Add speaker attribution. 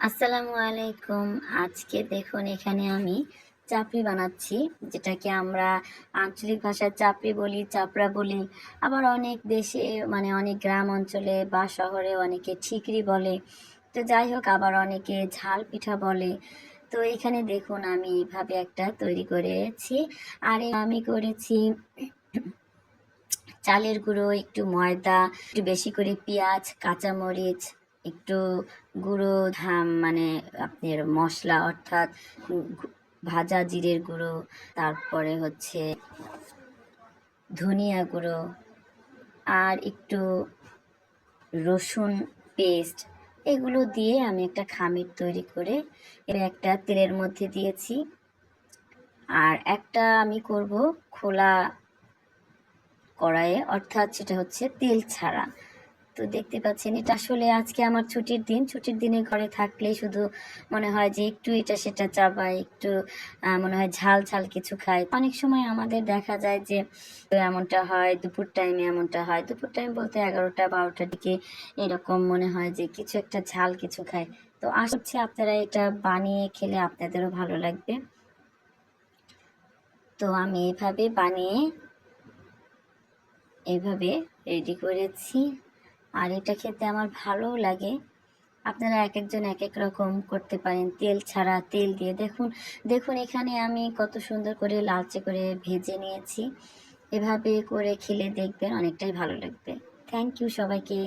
Speaker 1: আসসালামু আলাইকুম। আজকে দেখুন এখানে আমি চাপড়ি বানাচ্ছি, যেটাকে আমরা আঞ্চলিক ভাষায় চাপড়ি বলি, চাপড়া বলি। আবার অনেক দেশে মানে অনেক গ্রাম অঞ্চলে বা শহরে অনেকে ঠিকরি বলে। তো যাই হোক, আবার অনেকে ঝাল পিঠা বলে। তো এখানে দেখুন আমি এইভাবে একটা তৈরি করেছি। আর আমি করেছি চালের গুঁড়ো, একটু ময়দা, একটু বেশি করে পেঁয়াজ, কাঁচামরিচ, একটু গুঁড়ো মানে আপনার মশলা অর্থাৎ ভাজা জিরের গুঁড়ো, তারপরে হচ্ছে ধনিয়া গুঁড়ো আর একটু রসুন পেস্ট, এগুলো দিয়ে আমি একটা খামির তৈরি করে এর একটা তেলের মধ্যে দিয়েছি। আর একটা আমি করব খোলা কড়াইয়ে, অর্থাৎ সেটা হচ্ছে তেল ছাড়া। তো দেখতে পাচ্ছেন, এটা আসলে আজকে আমার ছুটির দিন। ছুটির দিনে ঘরে থাকলেই শুধু মনে হয় যে একটু এটা সেটা চাবাই, একটু মনে হয় ঝাল ঝাল কিছু খাই। অনেক সময় আমাদের দেখা যায় যে এমনটা হয়, দুপুর টাইমে এমনটা হয়। দুপুর টাইম বলতে 11টা 12টার দিকে এরকম মনে হয় যে কিছু একটা ঝাল কিছু খাই। তো আশা করছি আপনারা এটা বানিয়ে খেলে আপনাদেরও ভালো লাগবে। তো আমি এইভাবে রেডি করেছি। আর এটা খেতে আমার ভালোও লাগে। আপনারা একেকজন একেক রকম করতে পারেন, তেল ছাড়া, তেল দিয়ে। দেখুন দেখুন এখানে আমি কত সুন্দর করে লালচে করে ভেজে নিয়েছি। এভাবে করে খেলে দেখবেন অনেকটাই ভালো লাগবে। থ্যাংক ইউ সবাইকে।